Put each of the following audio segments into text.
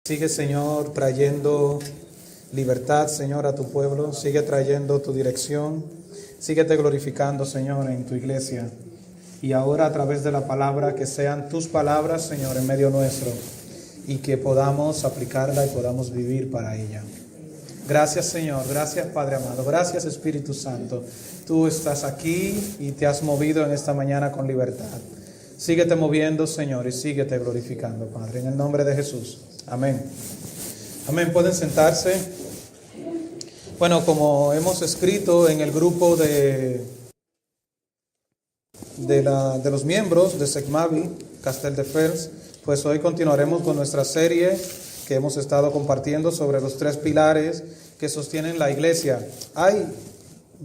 Sigue, Señor, trayendo libertad, Señor, a tu pueblo. Sigue trayendo tu dirección. Síguete glorificando, Señor, en tu iglesia. Y ahora, a través de la palabra, que sean tus palabras, Señor, en medio nuestro. Y que podamos aplicarla y podamos vivir para ella. Gracias, Señor. Gracias, Padre amado. Gracias, Espíritu Santo. Tú estás aquí y te has movido en esta mañana con libertad. Síguete moviendo, Señor, y síguete glorificando, Padre. En el nombre de Jesús. Amén. Amén. Pueden sentarse. Bueno, como hemos escrito en el grupo de los miembros de Secmavi, Castelldefels, pues hoy continuaremos con nuestra serie que hemos estado compartiendo sobre los tres pilares que sostienen la iglesia.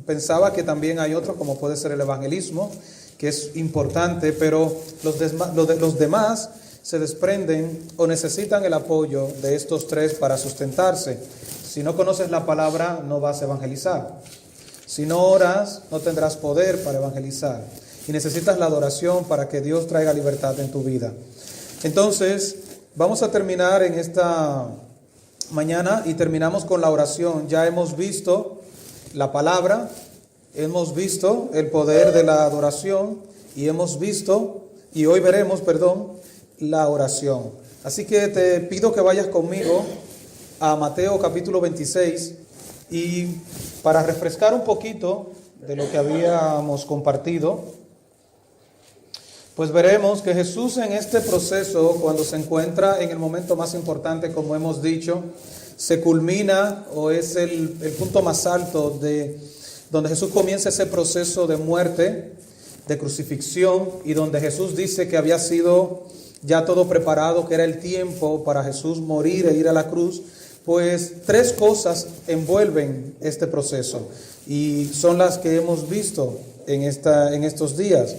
Pensaba que también hay otro, como puede ser el evangelismo, que es importante, pero los demás se desprenden o necesitan el apoyo de estos tres para sustentarse. Si no conoces la palabra, no vas a evangelizar. Si no oras, no tendrás poder para evangelizar. Y necesitas la adoración para que Dios traiga libertad en tu vida. Entonces, vamos a terminar en esta mañana y terminamos con la oración. Ya hemos visto la palabra, hemos visto el poder de la adoración y hoy veremos, la oración. Así que te pido que vayas conmigo a Mateo capítulo 26 y para refrescar un poquito de lo que habíamos compartido, pues veremos que Jesús en este proceso, cuando se encuentra en el momento más importante, como hemos dicho, se culmina o es el punto más alto de donde Jesús comienza ese proceso de muerte, de crucifixión, y donde Jesús dice que había sido ya todo preparado, que era el tiempo para Jesús morir e ir a la cruz. Pues tres cosas envuelven este proceso y son las que hemos visto en estos días: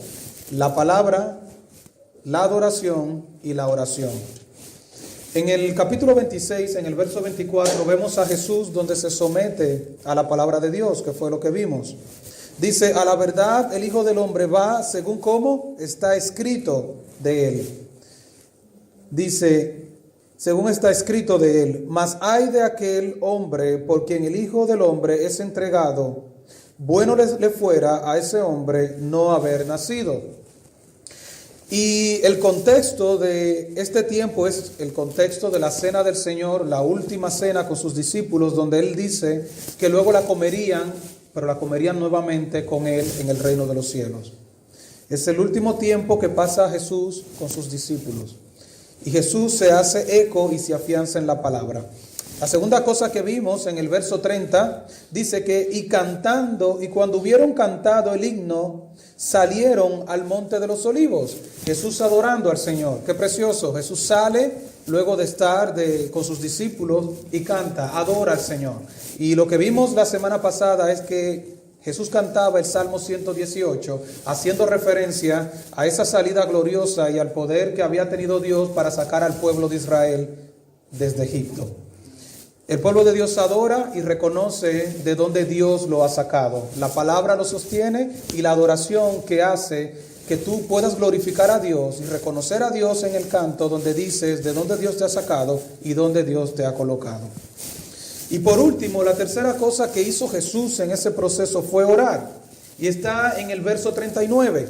la palabra, la adoración y la oración. En el capítulo 26, en el verso 24, vemos a Jesús donde se somete a la palabra de Dios, que fue lo que vimos. Dice: a la verdad el Hijo del Hombre va según como está escrito de él. Dice, según está escrito de él, mas ay de aquel hombre por quien el Hijo del Hombre es entregado. Bueno le fuera a ese hombre no haber nacido. Y el contexto de este tiempo es el contexto de la cena del Señor, la última cena con sus discípulos, donde Él dice que luego la comerían, pero la comerían nuevamente con Él en el reino de los cielos. Es el último tiempo que pasa Jesús con sus discípulos. Y Jesús se hace eco y se afianza en la palabra. La segunda cosa que vimos en el verso 30 dice que y cuando hubieron cantado el himno, salieron al monte de los olivos. Jesús adorando al Señor. Qué precioso. Jesús sale luego de estar con sus discípulos y canta, adora al Señor. Y lo que vimos la semana pasada es que Jesús cantaba el Salmo 118, haciendo referencia a esa salida gloriosa y al poder que había tenido Dios para sacar al pueblo de Israel desde Egipto. El pueblo de Dios adora y reconoce de dónde Dios lo ha sacado. La palabra lo sostiene y la adoración que hace que tú puedas glorificar a Dios y reconocer a Dios en el canto, donde dices de dónde Dios te ha sacado y dónde Dios te ha colocado. Y por último, la tercera cosa que hizo Jesús en ese proceso fue orar. Y está en el verso 39.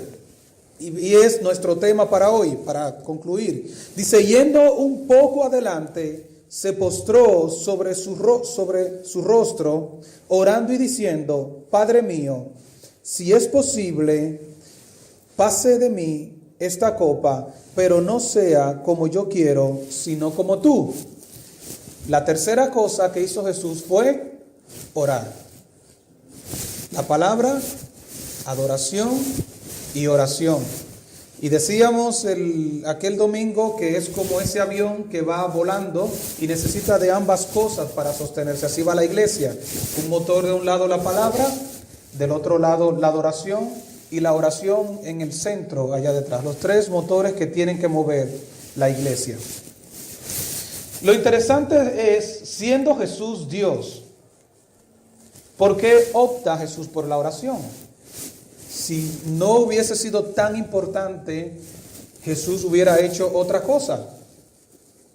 Y es nuestro tema para hoy, para concluir. Dice, yendo un poco adelante, se postró sobre su rostro, orando y diciendo, Padre mío, si es posible, pase de mí esta copa, pero no sea como yo quiero, sino como tú. La tercera cosa que hizo Jesús fue orar. La palabra, adoración y oración. Y decíamos aquel domingo que es como ese avión que va volando y necesita de ambas cosas para sostenerse. Así va la iglesia. Un motor de un lado la palabra, del otro lado la adoración y la oración en el centro allá detrás. Los tres motores que tienen que mover la iglesia. Lo interesante es, siendo Jesús Dios, ¿por qué opta Jesús por la oración? Si no hubiese sido tan importante, Jesús hubiera hecho otra cosa.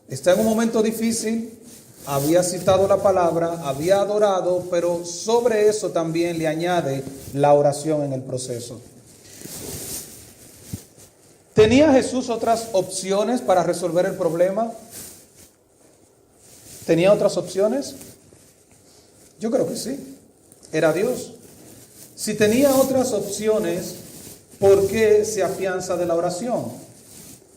Está en un momento difícil, había citado la palabra, había adorado, pero sobre eso también le añade la oración en el proceso. ¿Tenía Jesús otras opciones para resolver el problema? ¿Tenía otras opciones? Yo creo que sí. Era Dios. Si tenía otras opciones, ¿por qué se afianza de la oración?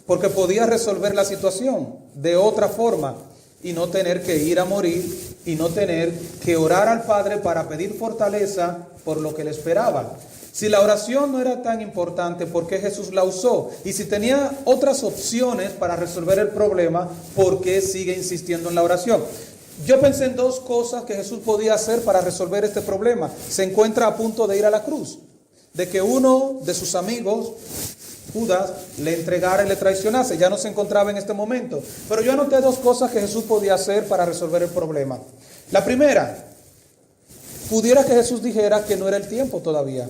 Porque podía resolver la situación de otra forma y no tener que ir a morir y no tener que orar al Padre para pedir fortaleza por lo que le esperaba. Si la oración no era tan importante, ¿por qué Jesús la usó? Y si tenía otras opciones para resolver el problema, ¿por qué sigue insistiendo en la oración? Yo pensé en dos cosas que Jesús podía hacer para resolver este problema. Se encuentra a punto de ir a la cruz, de que uno de sus amigos, Judas, le entregara y le traicionase. Ya no se encontraba en este momento. Pero yo anoté dos cosas que Jesús podía hacer para resolver el problema. La primera, pudiera que Jesús dijera que no era el tiempo todavía.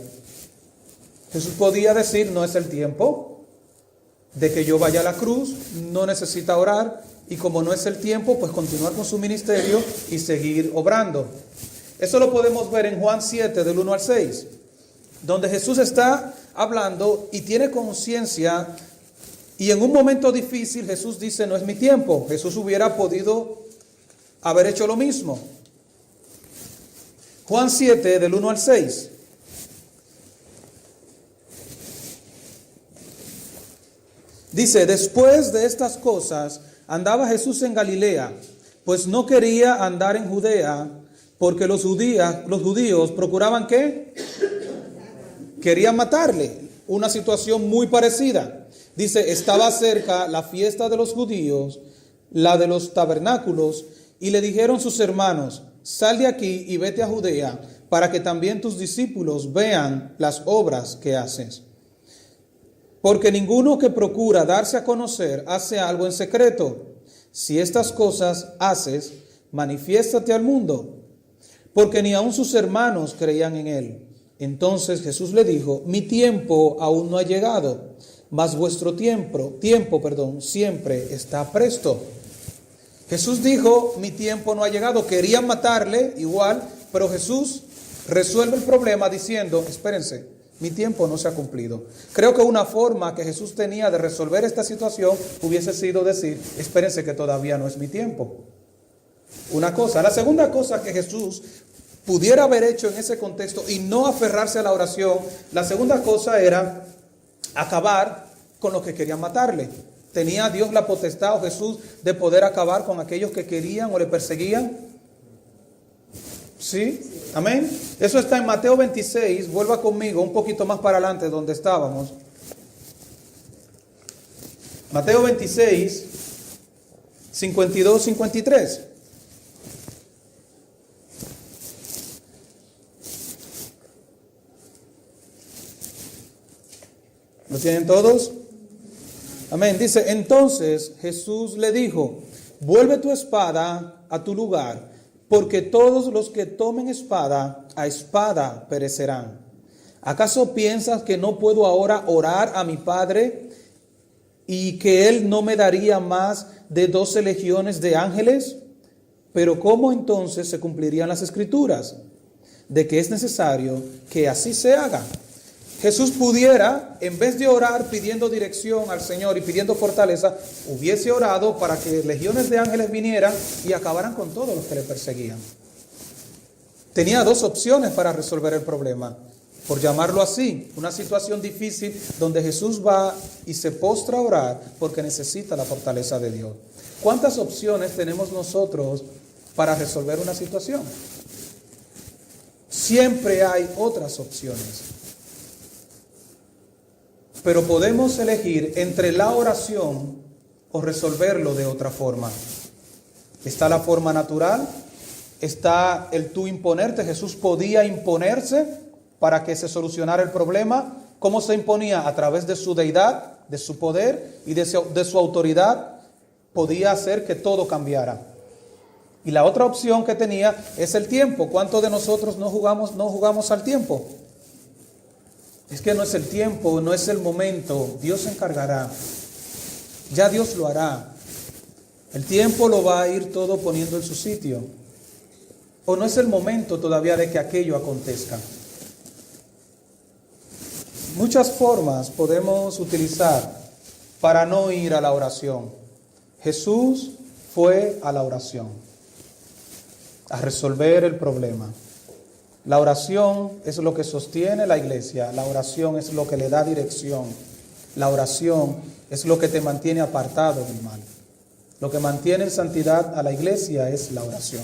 Jesús podía decir, no es el tiempo de que yo vaya a la cruz, no necesita orar, y como no es el tiempo, pues continuar con su ministerio y seguir obrando. Eso lo podemos ver en Juan 7, del 1 al 6, donde Jesús está hablando y tiene conciencia, y en un momento difícil Jesús dice, no es mi tiempo. Jesús hubiera podido haber hecho lo mismo. Juan 7, del 1 al 6. Dice, después de estas cosas, andaba Jesús en Galilea, pues no quería andar en Judea, porque los judíos procuraban ¿qué? Querían matarle. Una situación muy parecida. Dice, estaba cerca la fiesta de los judíos, la de los tabernáculos, y le dijeron sus hermanos, sal de aquí y vete a Judea, para que también tus discípulos vean las obras que haces. Porque ninguno que procura darse a conocer hace algo en secreto. Si estas cosas haces, manifiéstate al mundo. Porque ni aun sus hermanos creían en él. Entonces Jesús le dijo, mi tiempo aún no ha llegado, mas vuestro tiempo, siempre está presto. Jesús dijo, mi tiempo no ha llegado. Querían matarle igual, pero Jesús resuelve el problema diciendo, espérense, mi tiempo no se ha cumplido. Creo que una forma que Jesús tenía de resolver esta situación hubiese sido decir, espérense que todavía no es mi tiempo. Una cosa. La segunda cosa que Jesús pudiera haber hecho en ese contexto y no aferrarse a la oración, la segunda cosa era acabar con los que querían matarle. ¿Tenía Dios la potestad o Jesús de poder acabar con aquellos que querían o le perseguían? ¿Sí? Amén. Eso está en Mateo 26. Vuelva conmigo un poquito más para adelante donde estábamos. Mateo 26, 52, 53. ¿Lo tienen todos? Amén. Dice, entonces Jesús le dijo, vuelve tu espada a tu lugar, porque todos los que tomen espada, a espada perecerán. ¿Acaso piensas que no puedo ahora orar a mi Padre y que Él no me daría más de 12 legiones de ángeles? Pero ¿cómo entonces se cumplirían las Escrituras de que es necesario que así se haga? Jesús pudiera, en vez de orar pidiendo dirección al Señor y pidiendo fortaleza, hubiese orado para que legiones de ángeles vinieran y acabaran con todos los que le perseguían. Tenía dos opciones para resolver el problema, por llamarlo así, una situación difícil donde Jesús va y se postra a orar porque necesita la fortaleza de Dios. ¿Cuántas opciones tenemos nosotros para resolver una situación? Siempre hay otras opciones. Pero podemos elegir entre la oración o resolverlo de otra forma. Está la forma natural, está el tú imponerte. Jesús podía imponerse para que se solucionara el problema. ¿Cómo se imponía? A través de su deidad, de su poder y de su autoridad. Podía hacer que todo cambiara. Y la otra opción que tenía es el tiempo. ¿Cuántos de nosotros no jugamos al tiempo? Es que no es el tiempo, no es el momento. Dios se encargará. Ya Dios lo hará. El tiempo lo va a ir todo poniendo en su sitio. O no es el momento todavía de que aquello acontezca. Muchas formas podemos utilizar para no ir a la oración. Jesús fue a la oración, a resolver el problema. La oración es lo que sostiene la iglesia, la oración es lo que le da dirección, la oración es lo que te mantiene apartado del mal. Lo que mantiene en santidad a la iglesia es la oración.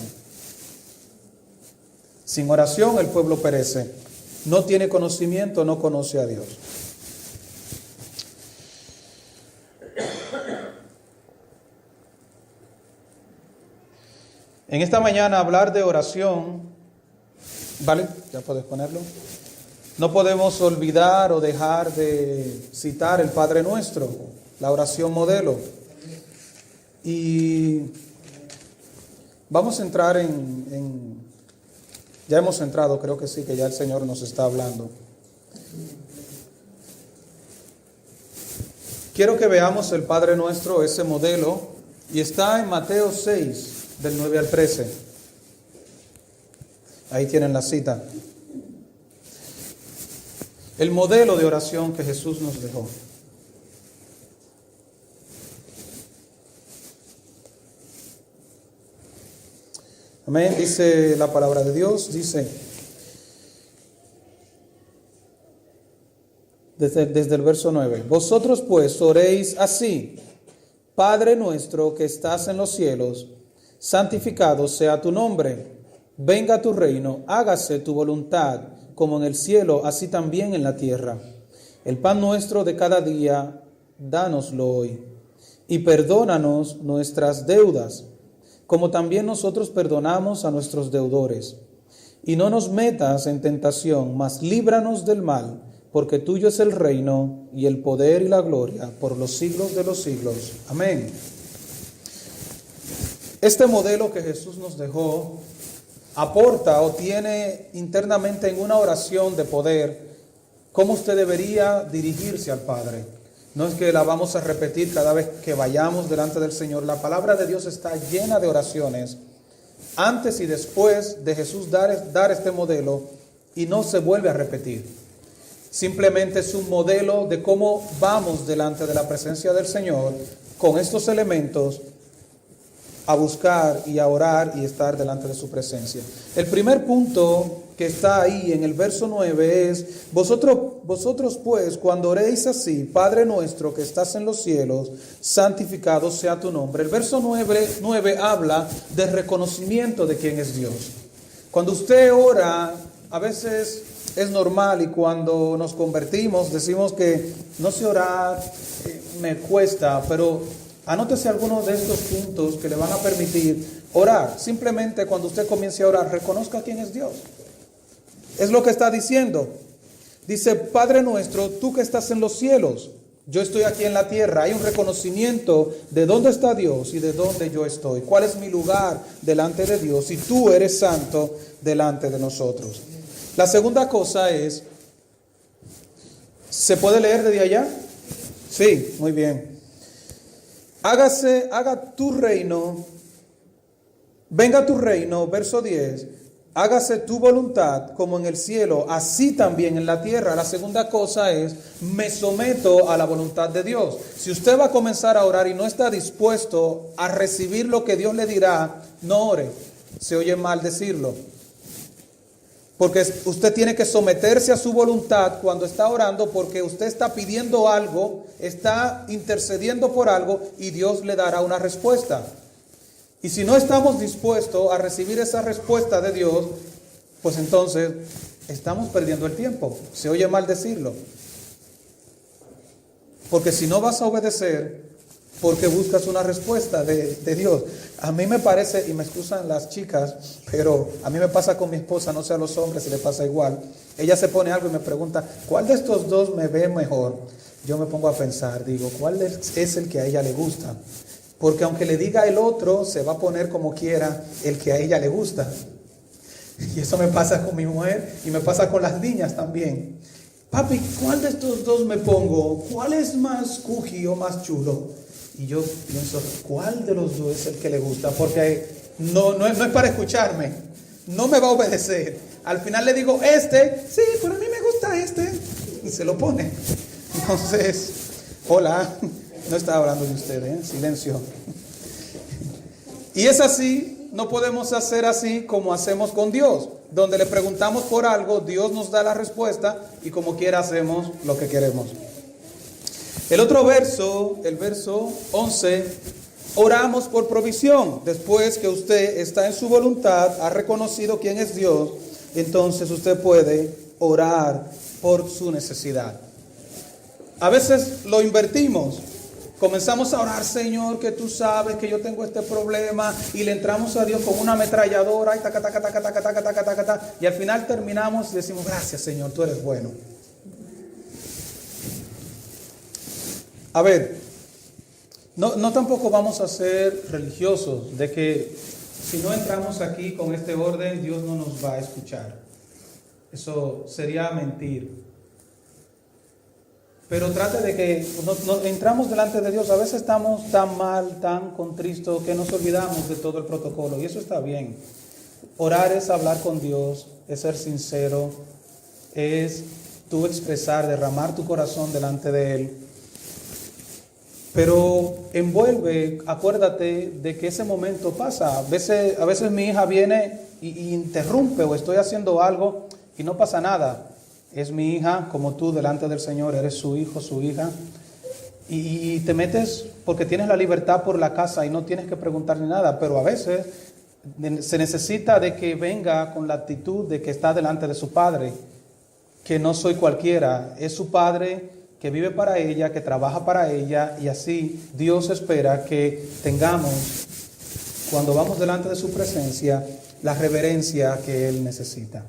Sin oración el pueblo perece. No tiene conocimiento, no conoce a Dios. En esta mañana hablar de oración, ¿vale? Ya puedes ponerlo. No podemos olvidar o dejar de citar el Padre Nuestro, la oración modelo. Y vamos a entrar ya hemos entrado, creo que sí, que ya el Señor nos está hablando. Quiero que veamos el Padre Nuestro, ese modelo, y está en Mateo 6, del 9 al 13. Ahí tienen la cita. El modelo de oración que Jesús nos dejó. Amén, dice la palabra de Dios, dice, desde el verso 9, vosotros pues oréis así, Padre nuestro que estás en los cielos, santificado sea tu nombre, venga tu reino, hágase tu voluntad, como en el cielo, así también en la tierra. El pan nuestro de cada día, dánoslo hoy, y perdónanos nuestras deudas, como también nosotros perdonamos a nuestros deudores. Y no nos metas en tentación, mas líbranos del mal, porque tuyo es el reino, y el poder y la gloria, por los siglos de los siglos. Amén. Este modelo que Jesús nos dejó, aporta o tiene internamente en una oración de poder, cómo usted debería dirigirse al Padre. No es que la vamos a repetir cada vez que vayamos delante del Señor. La palabra de Dios está llena de oraciones antes y después de Jesús dar este modelo, y no se vuelve a repetir. Simplemente es un modelo de cómo vamos delante de la presencia del Señor con estos elementos a buscar y a orar y estar delante de su presencia. El primer punto que está ahí en el verso 9 es, vosotros pues, cuando oréis así, Padre nuestro que estás en los cielos, santificado sea tu nombre. El verso 9 habla de reconocimiento de quién es Dios. Cuando usted ora, a veces es normal, y cuando nos convertimos decimos que no sé orar, me cuesta, pero anótese algunos de estos puntos que le van a permitir orar. Simplemente cuando usted comience a orar, reconozca quién es Dios. Es lo que está diciendo. Dice, Padre nuestro, tú que estás en los cielos, yo estoy aquí en la tierra. Hay un reconocimiento de dónde está Dios y de dónde yo estoy. ¿Cuál es mi lugar delante de Dios? Y tú eres santo delante de nosotros. La segunda cosa es, ¿se puede leer desde allá? Sí, muy bien. Haga tu reino, venga tu reino, verso 10, hágase tu voluntad como en el cielo, así también en la tierra. La segunda cosa es, me someto a la voluntad de Dios. Si usted va a comenzar a orar y no está dispuesto a recibir lo que Dios le dirá, no ore. Se oye mal decirlo. Porque usted tiene que someterse a su voluntad cuando está orando, porque usted está pidiendo algo, está intercediendo por algo, y Dios le dará una respuesta. Y si no estamos dispuestos a recibir esa respuesta de Dios, pues entonces estamos perdiendo el tiempo. Se oye mal decirlo. Porque si no vas a obedecer, porque buscas una respuesta de Dios. A mí me parece, y me excusan las chicas, pero a mí me pasa con mi esposa, no sé a los hombres si le pasa igual. Ella se pone algo y me pregunta, ¿cuál de estos dos me ve mejor? Yo me pongo a pensar, digo, ¿cuál es el que a ella le gusta? Porque aunque le diga el otro, se va a poner como quiera el que a ella le gusta. Y eso me pasa con mi mujer y me pasa con las niñas también. Papi, ¿cuál de estos dos me pongo? ¿Cuál es más cuji o más chulo? Y yo pienso, ¿cuál de los dos es el que le gusta? Porque no es para escucharme, no me va a obedecer. Al final le digo, sí, pero a mí me gusta este. Y se lo pone. Entonces, hola, no estaba hablando de usted, silencio. Y es así, no podemos hacer así como hacemos con Dios, donde le preguntamos por algo, Dios nos da la respuesta y como quiera hacemos lo que queremos. El otro verso, el verso 11, oramos por provisión. Después que usted está en su voluntad, ha reconocido quién es Dios, entonces usted puede orar por su necesidad. A veces lo invertimos. Comenzamos a orar, Señor, que tú sabes que yo tengo este problema, y le entramos a Dios con una ametralladora y taca, taca, taca, taca, taca, taca, taca, taca, y al final terminamos y decimos, gracias, Señor, tú eres bueno. A ver, no tampoco vamos a ser religiosos de que si no entramos aquí con este orden, Dios no nos va a escuchar. Eso sería mentir. Pero trate de que nos entramos delante de Dios. A veces estamos tan mal, tan contristos, que nos olvidamos de todo el protocolo. Y eso está bien. Orar es hablar con Dios, es ser sincero, es tú expresar, derramar tu corazón delante de Él. Pero envuelve, acuérdate de que ese momento pasa. A veces mi hija viene y interrumpe, o estoy haciendo algo y no pasa nada. Es mi hija, como tú, delante del Señor, eres su hijo, su hija. Y te metes porque tienes la libertad por la casa y no tienes que preguntar ni nada. Pero a veces se necesita de que venga con la actitud de que está delante de su padre, que no soy cualquiera, es su padre que vive para ella, que trabaja para ella, y así Dios espera que tengamos, cuando vamos delante de su presencia, la reverencia que Él necesita.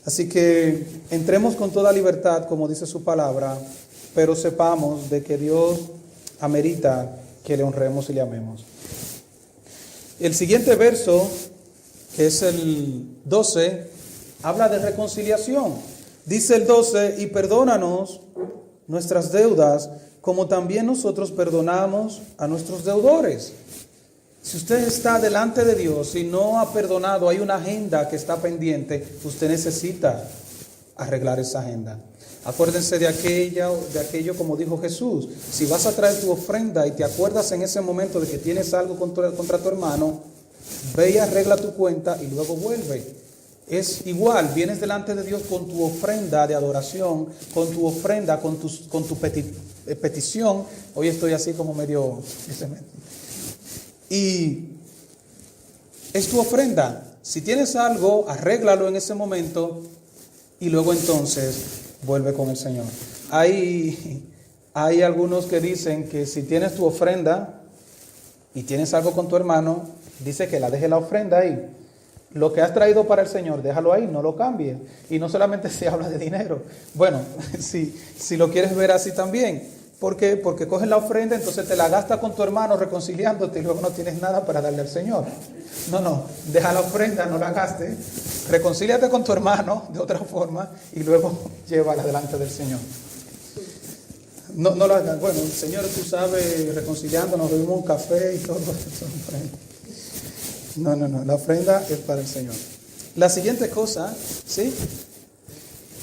Así que entremos con toda libertad, como dice su palabra, pero sepamos de que Dios amerita que le honremos y le amemos. El siguiente verso, que es el 12, habla de reconciliación. Dice el 12, y perdónanos nuestras deudas, como también nosotros perdonamos a nuestros deudores. Si usted está delante de Dios y no ha perdonado, hay una agenda que está pendiente, usted necesita arreglar esa agenda. Acuérdense de aquello como dijo Jesús. Si vas a traer tu ofrenda y te acuerdas en ese momento de que tienes algo contra tu hermano, ve y arregla tu cuenta y luego vuelve. Es igual, vienes delante de Dios con tu ofrenda de adoración, con tu ofrenda, con tu petición. Hoy estoy así como medio... Y es tu ofrenda. Si tienes algo, arréglalo en ese momento y luego entonces vuelve con el Señor. Hay algunos que dicen que si tienes tu ofrenda y tienes algo con tu hermano, dice que la deje la ofrenda ahí. Lo que has traído para el Señor, déjalo ahí, no lo cambies. Y no solamente se habla de dinero. Bueno, si lo quieres ver así también. ¿Por qué? Porque coges la ofrenda, entonces te la gastas con tu hermano reconciliándote y luego no tienes nada para darle al Señor. No, deja la ofrenda, no la gastes, reconcíliate con tu hermano de otra forma y luego llévala delante del Señor. No la hagas. Bueno, Señor, tú sabes, reconciliándonos, bebimos un café y todo eso. No, la ofrenda es para el Señor. La siguiente cosa, ¿sí?,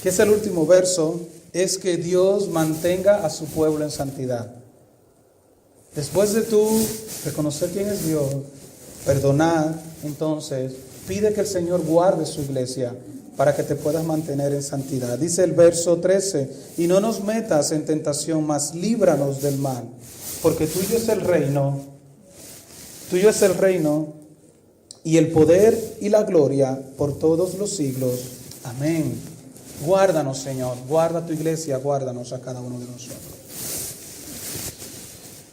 que es el último verso, es que Dios mantenga a su pueblo en santidad. Después de tú reconocer quién es Dios, perdonar, entonces pide que el Señor guarde su iglesia para que te puedas mantener en santidad. Dice el verso 13, y no nos metas en tentación, mas líbranos del mal, porque tuyo es el reino y el poder y la gloria por todos los siglos. Amén. Guárdanos, Señor, guarda tu iglesia, guárdanos a cada uno de nosotros.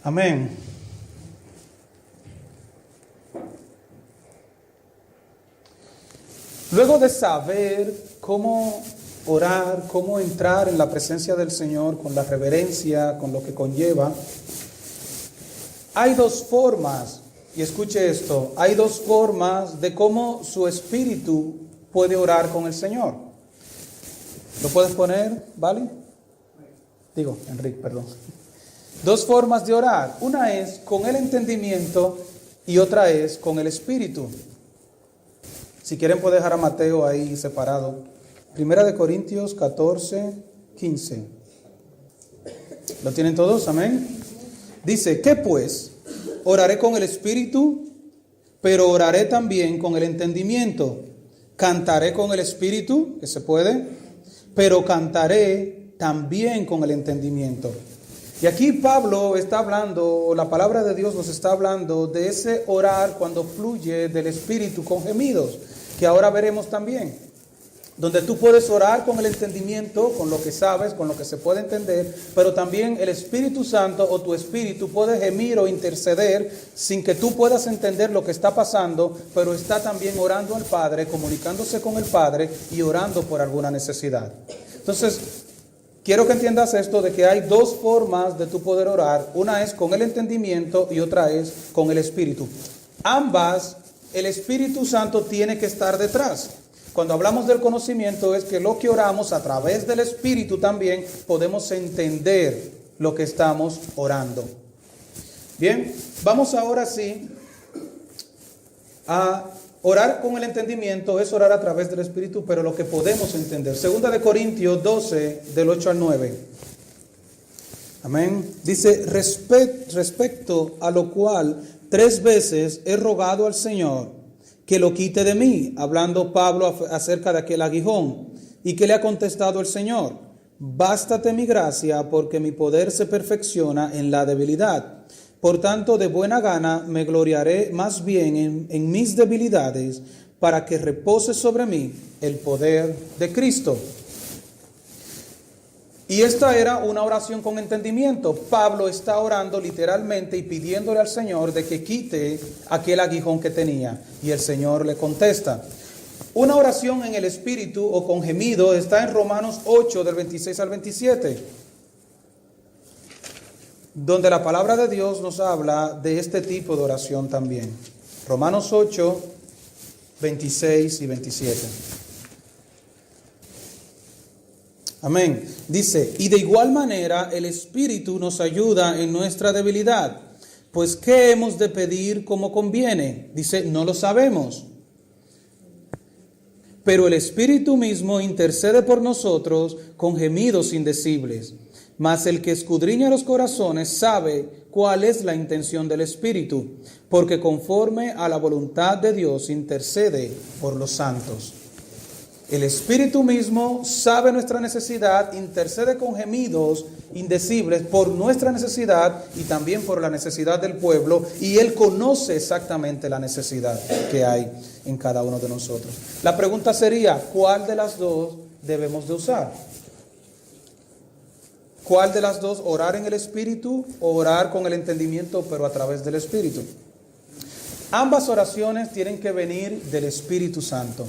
Amén. Luego de saber cómo orar, cómo entrar en la presencia del Señor con la reverencia, con lo que conlleva, hay dos formas, y escuche esto, hay dos formas de cómo su espíritu puede orar con el Señor. ¿Lo puedes poner, vale? Enrique, perdón. Dos formas de orar. Una es con el entendimiento y otra es con el espíritu. Si quieren pueden dejar a Mateo ahí separado. Primera de Corintios 14, 15. ¿Lo tienen todos? Amén. Dice, ¿qué pues? Oraré con el espíritu, pero oraré también con el entendimiento. Cantaré con el espíritu, que se puede, pero cantaré también con el entendimiento. Y aquí Pablo está hablando, la palabra de Dios nos está hablando de ese orar cuando fluye del espíritu con gemidos, que ahora veremos también. Donde tú puedes orar con el entendimiento, con lo que sabes, con lo que se puede entender, pero también el Espíritu Santo o tu espíritu puede gemir o interceder sin que tú puedas entender lo que está pasando, pero está también orando al Padre, comunicándose con el Padre y orando por alguna necesidad. Entonces, quiero que entiendas esto de que hay dos formas de tú poder orar. Una es con el entendimiento y otra es con el Espíritu. Ambas, el Espíritu Santo tiene que estar detrás. Cuando hablamos del conocimiento es que lo que oramos a través del Espíritu también podemos entender lo que estamos orando. Bien, vamos ahora sí a orar con el entendimiento, es orar a través del Espíritu, pero lo que podemos entender. Segunda de Corintios 12, del 8 al 9. Amén. Dice, respecto a lo cual 3 veces he rogado al Señor que lo quite de mí, hablando Pablo acerca de aquel aguijón, y que le ha contestado el Señor, bástate mi gracia, porque mi poder se perfecciona en la debilidad. Por tanto, de buena gana me gloriaré más bien en mis debilidades, para que repose sobre mí el poder de Cristo. Y esta era una oración con entendimiento. Pablo está orando literalmente y pidiéndole al Señor de que quite aquel aguijón que tenía. Y el Señor le contesta. Una oración en el Espíritu o con gemido está en Romanos 8, del 26 al 27. Donde la palabra de Dios nos habla de este tipo de oración también. Romanos 8, 26 y 27. Amén. Dice, y de igual manera el Espíritu nos ayuda en nuestra debilidad. Pues, ¿qué hemos de pedir como conviene? Dice, no lo sabemos. Pero el Espíritu mismo intercede por nosotros con gemidos indecibles. Mas el que escudriña los corazones sabe cuál es la intención del Espíritu, porque conforme a la voluntad de Dios intercede por los santos. El Espíritu mismo sabe nuestra necesidad, intercede con gemidos indecibles por nuestra necesidad y también por la necesidad del pueblo, y Él conoce exactamente la necesidad que hay en cada uno de nosotros. La pregunta sería, ¿cuál de las dos debemos de usar? ¿Cuál de las dos? ¿Orar en el Espíritu o orar con el entendimiento pero a través del Espíritu? Ambas oraciones tienen que venir del Espíritu Santo.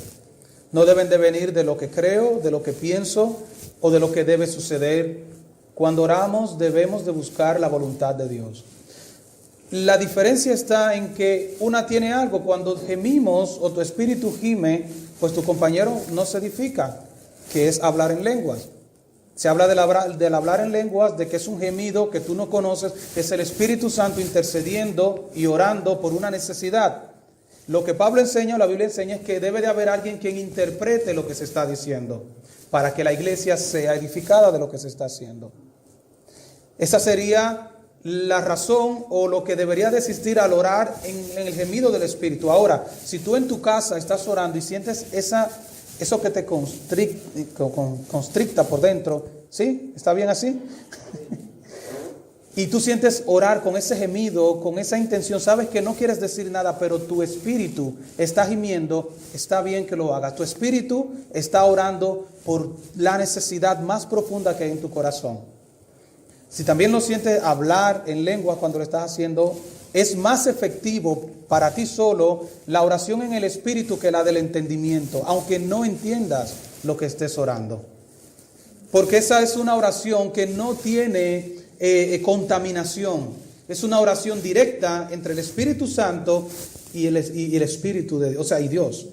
No deben de venir de lo que creo, de lo que pienso o de lo que debe suceder. Cuando oramos debemos de buscar la voluntad de Dios. La diferencia está en que una tiene algo. Cuando gemimos o tu espíritu gime, pues tu compañero no se edifica, que es hablar en lenguas. Se habla del hablar en lenguas, de que es un gemido que tú no conoces, es el Espíritu Santo intercediendo y orando por una necesidad. Lo que Pablo enseña, la Biblia enseña, es que debe de haber alguien quien interprete lo que se está diciendo, para que la iglesia sea edificada de lo que se está haciendo. Esa sería la razón o lo que debería de existir al orar en el gemido del Espíritu. Ahora, si tú en tu casa estás orando y sientes eso que te constricta por dentro, ¿sí? ¿Está bien así? Y tú sientes orar con ese gemido, con esa intención, sabes que no quieres decir nada, pero tu espíritu está gimiendo, está bien que lo hagas. Tu espíritu está orando por la necesidad más profunda que hay en tu corazón. Si también lo sientes hablar en lengua cuando lo estás haciendo, es más efectivo para ti solo la oración en el espíritu que la del entendimiento, aunque no entiendas lo que estés orando. Porque esa es una oración que no tiene contaminación. Es una oración directa entre el Espíritu Santo y el Espíritu de Dios, o sea, y Dios.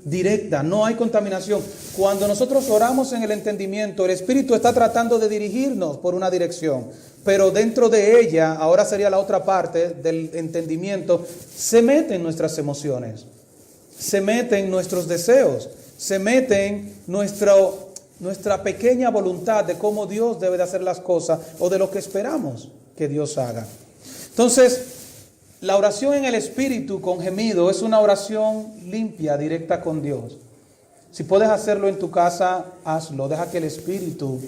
directa, no hay contaminación. Cuando nosotros oramos en el entendimiento, el Espíritu está tratando de dirigirnos por una dirección, pero dentro de ella, ahora sería la otra parte del entendimiento, se meten nuestras emociones, se meten nuestros deseos, se meten nuestra pequeña voluntad de cómo Dios debe de hacer las cosas o de lo que esperamos que Dios haga. Entonces, la oración en el Espíritu con gemido es una oración limpia, directa con Dios. Si puedes hacerlo en tu casa, hazlo. Deja que el Espíritu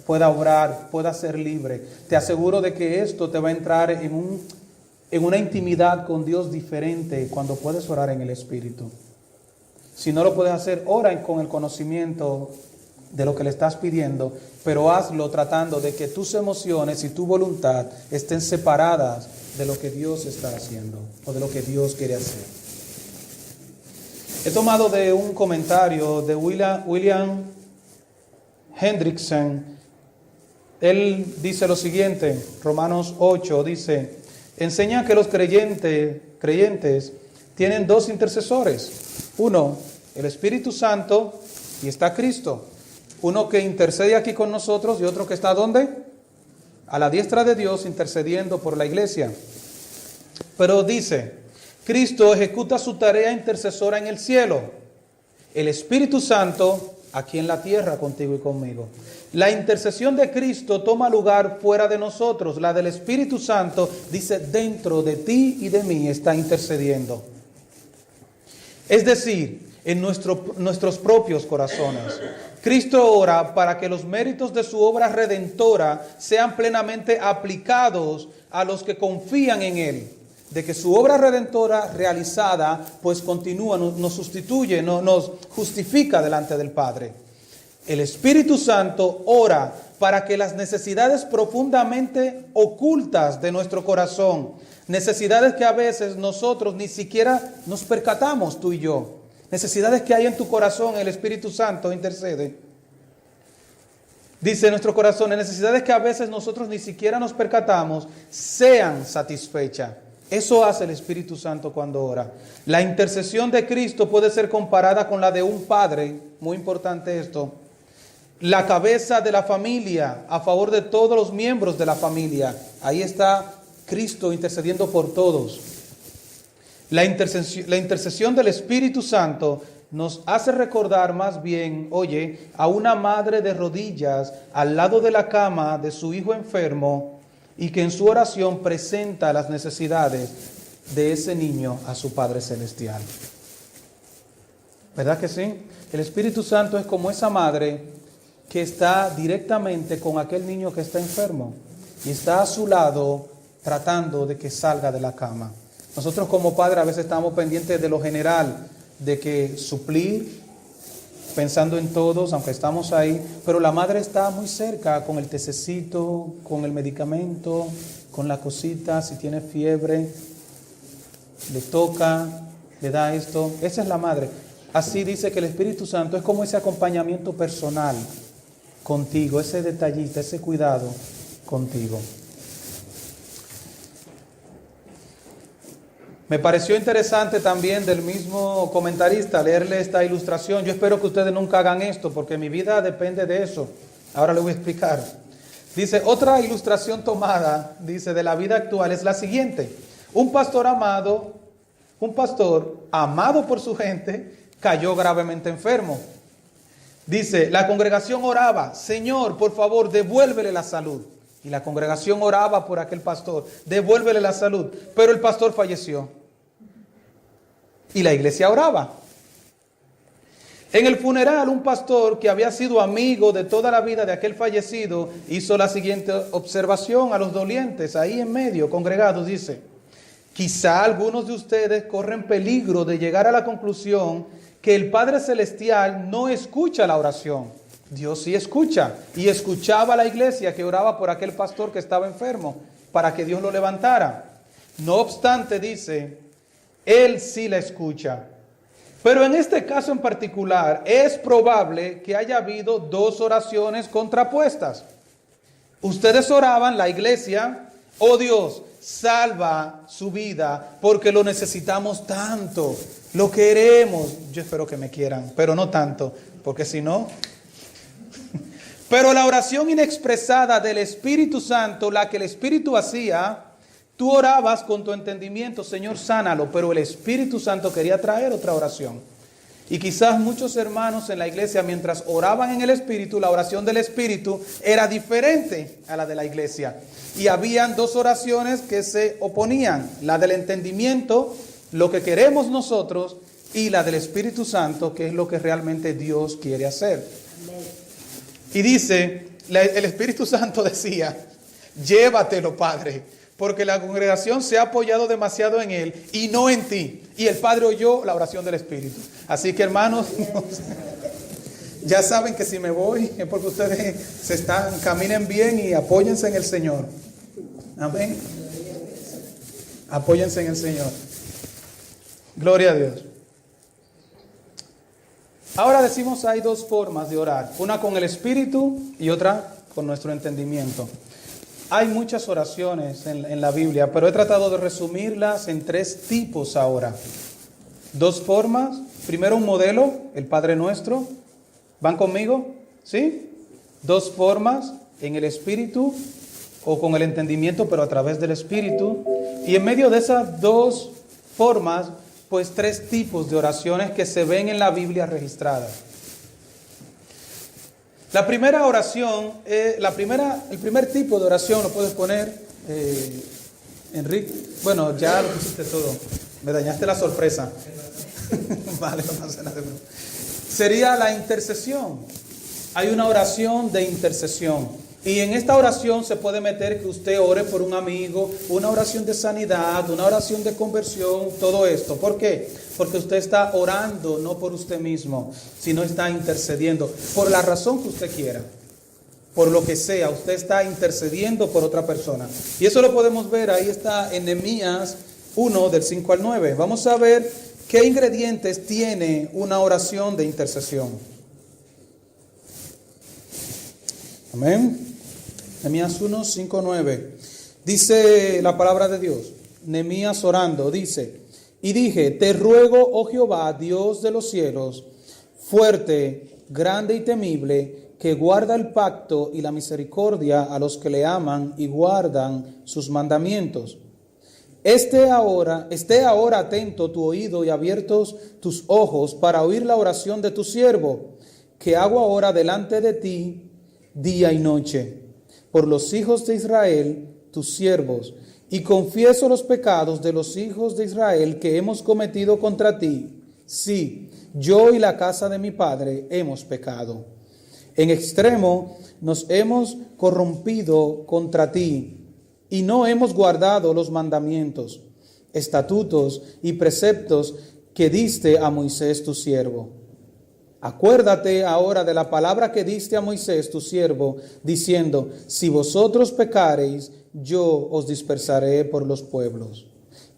pueda obrar, pueda ser libre. Te aseguro de que esto te va a entrar en una intimidad con Dios diferente cuando puedes orar en el Espíritu. Si no lo puedes hacer, ora con el conocimiento de lo que le estás pidiendo, pero hazlo tratando de que tus emociones y tu voluntad estén separadas de lo que Dios está haciendo o de lo que Dios quiere hacer. He tomado de un comentario de William Hendrickson. Él dice lo siguiente, Romanos 8 dice: enseña que los creyentes tienen dos intercesores. Uno, el Espíritu Santo, y está Cristo. Uno que intercede aquí con nosotros y otro que está ¿dónde? A la diestra de Dios intercediendo por la iglesia. Pero dice, Cristo ejecuta su tarea intercesora en el cielo. El Espíritu Santo aquí en la tierra contigo y conmigo. La intercesión de Cristo toma lugar fuera de nosotros. La del Espíritu Santo dice dentro de ti y de mí está intercediendo. Es decir, en nuestros propios corazones. Cristo ora para que los méritos de su obra redentora sean plenamente aplicados a los que confían en Él. De que su obra redentora realizada pues continúa, nos sustituye, nos justifica delante del Padre. El Espíritu Santo ora para que las necesidades profundamente ocultas de nuestro corazón, necesidades que a veces nosotros ni siquiera nos percatamos, tú y yo, necesidades que hay en tu corazón, el Espíritu Santo intercede. Dice nuestro corazón, necesidades que a veces nosotros ni siquiera nos percatamos, sean satisfechas. Eso hace el Espíritu Santo cuando ora. La intercesión de Cristo puede ser comparada con la de un padre, muy importante esto, la cabeza de la familia, a favor de todos los miembros de la familia. Ahí está Cristo intercediendo por todos. La intercesión del Espíritu Santo nos hace recordar más bien, a una madre de rodillas al lado de la cama de su hijo enfermo y que en su oración presenta las necesidades de ese niño a su Padre Celestial. ¿Verdad que sí? El Espíritu Santo es como esa madre que está directamente con aquel niño que está enfermo y está a su lado tratando de que salga de la cama. Nosotros como padres a veces estamos pendientes de lo general, de que suplir, pensando en todos, aunque estamos ahí, pero la madre está muy cerca con el tececito, con el medicamento, con la cosita, si tiene fiebre, le toca, le da esto. Esa es la madre. Así dice que el Espíritu Santo es como ese acompañamiento personal contigo, ese detallista, ese cuidado contigo. Me pareció interesante también del mismo comentarista leerle esta ilustración. Yo espero que ustedes nunca hagan esto porque mi vida depende de eso. Ahora le voy a explicar. Dice, otra ilustración tomada, dice, de la vida actual es la siguiente. Un pastor amado por su gente, cayó gravemente enfermo. Dice, la congregación oraba, Señor, por favor, devuélvele la salud. Y la congregación oraba por aquel pastor, devuélvele la salud. Pero el pastor falleció. Y la iglesia oraba. En el funeral, un pastor que había sido amigo de toda la vida de aquel fallecido hizo la siguiente observación a los dolientes, ahí en medio, congregados, dice, quizá algunos de ustedes corren peligro de llegar a la conclusión que el Padre Celestial no escucha la oración. Dios sí escucha, y escuchaba a la iglesia que oraba por aquel pastor que estaba enfermo, para que Dios lo levantara. No obstante, dice, Él sí la escucha. Pero en este caso en particular, es probable que haya habido dos oraciones contrapuestas. Ustedes oraban, la iglesia, oh Dios, salva su vida porque lo necesitamos tanto, lo queremos. Yo espero que me quieran, pero no tanto, porque si no... Pero la oración inexpresada del Espíritu Santo, la que el Espíritu hacía, tú orabas con tu entendimiento, Señor, sánalo, pero el Espíritu Santo quería traer otra oración. Y quizás muchos hermanos en la iglesia, mientras oraban en el Espíritu, la oración del Espíritu era diferente a la de la iglesia. Y habían dos oraciones que se oponían, la del entendimiento, lo que queremos nosotros, y la del Espíritu Santo, que es lo que realmente Dios quiere hacer. Y dice, el Espíritu Santo decía, llévatelo, Padre, porque la congregación se ha apoyado demasiado en él y no en ti. Y el Padre oyó la oración del Espíritu. Así que, hermanos, ya saben que si me voy es porque ustedes caminen bien y apóyense en el Señor. Amén. Apóyense en el Señor. Gloria a Dios. Ahora decimos hay dos formas de orar, una con el Espíritu y otra con nuestro entendimiento. Hay muchas oraciones en la Biblia, pero he tratado de resumirlas en tres tipos ahora. Dos formas, primero un modelo, el Padre Nuestro. ¿Van conmigo? ¿Sí? Dos formas, en el Espíritu o con el entendimiento, pero a través del Espíritu. Y en medio de esas dos formas, pues tres tipos de oraciones que se ven en la Biblia registradas. La primera oración, el primer tipo de oración, lo puedes poner, Enrique. Bueno, ya lo pusiste todo. Me dañaste la sorpresa. Vale, no pasa nada. Sería la intercesión. Hay una oración de intercesión. Y en esta oración se puede meter que usted ore por un amigo, una oración de sanidad, una oración de conversión, todo esto. ¿Por qué? Porque usted está orando no por usted mismo, sino está intercediendo por la razón que usted quiera. Por lo que sea, usted está intercediendo por otra persona. Y eso lo podemos ver, ahí está en Nehemías 1, del 5 al 9. Vamos a ver qué ingredientes tiene una oración de intercesión. Amén. Nehemías 1, 5, 9. Dice la palabra de Dios. Nehemías orando, dice: y dije, te ruego, oh Jehová, Dios de los cielos, fuerte, grande y temible, que guarda el pacto y la misericordia a los que le aman y guardan sus mandamientos. Esté ahora atento tu oído y abiertos tus ojos para oír la oración de tu siervo, que hago ahora delante de ti día y noche, por los hijos de Israel, tus siervos, y confieso los pecados de los hijos de Israel que hemos cometido contra ti. Sí, yo y la casa de mi padre hemos pecado. En extremo nos hemos corrompido contra ti, y no hemos guardado los mandamientos, estatutos y preceptos que diste a Moisés tu siervo. Acuérdate ahora de la palabra que diste a Moisés tu siervo, diciendo: si vosotros pecareis, yo os dispersaré por los pueblos.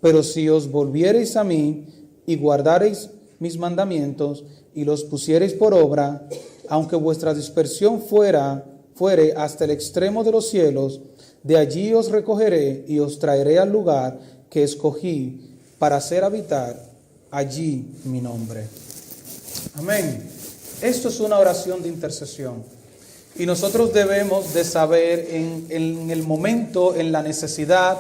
Pero si os volviereis a mí y guardareis mis mandamientos y los pusiereis por obra, aunque vuestra dispersión fuere hasta el extremo de los cielos, de allí os recogeré y os traeré al lugar que escogí para hacer habitar allí mi nombre. Amén. Esto es una oración de intercesión. Y nosotros debemos de saber en el momento, en la necesidad,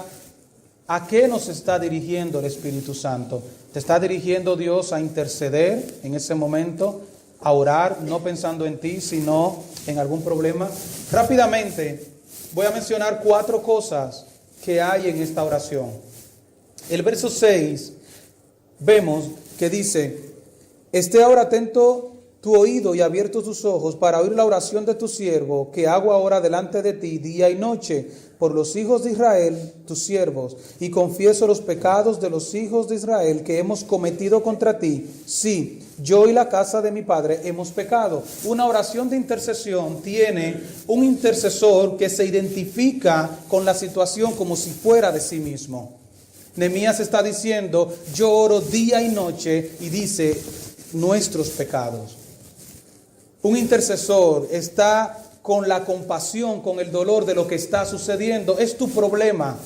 a qué nos está dirigiendo el Espíritu Santo. ¿Te está dirigiendo Dios a interceder en ese momento? A orar, no pensando en ti, sino en algún problema. Rápidamente voy a mencionar 4 cosas que hay en esta oración. El verso 6 vemos que dice: esté ahora atento tu oído y abiertos tus ojos para oír la oración de tu siervo, que hago ahora delante de ti día y noche, por los hijos de Israel, tus siervos, y confieso los pecados de los hijos de Israel que hemos cometido contra ti. Sí, yo y la casa de mi padre hemos pecado. Una oración de intercesión tiene un intercesor que se identifica con la situación como si fuera de sí mismo. Nehemías está diciendo: yo oro día y noche, y dice nuestros pecados. Un intercesor está con la compasión, con el dolor de lo que está sucediendo. Es tu problema,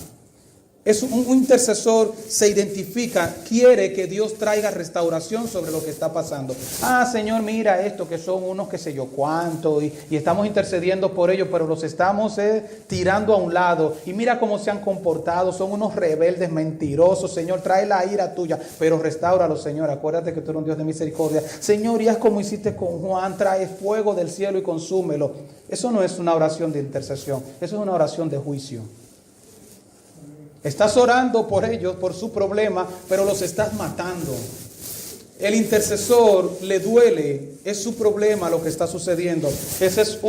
Es un intercesor, se identifica, quiere que Dios traiga restauración sobre lo que está pasando. Señor, mira esto, que son unos qué sé yo cuánto, y estamos intercediendo por ellos, pero los estamos tirando a un lado. Y mira cómo se han comportado, son unos rebeldes mentirosos. Señor, trae la ira tuya, pero restáuralos, Señor. Acuérdate que tú eres un Dios de misericordia. Señor, y haz como hiciste con Juan, trae fuego del cielo y consúmelo. Eso no es una oración de intercesión, eso es una oración de juicio. Estás orando por ellos, por su problema, pero los estás matando. El intercesor le duele, es su problema lo que está sucediendo. Ese es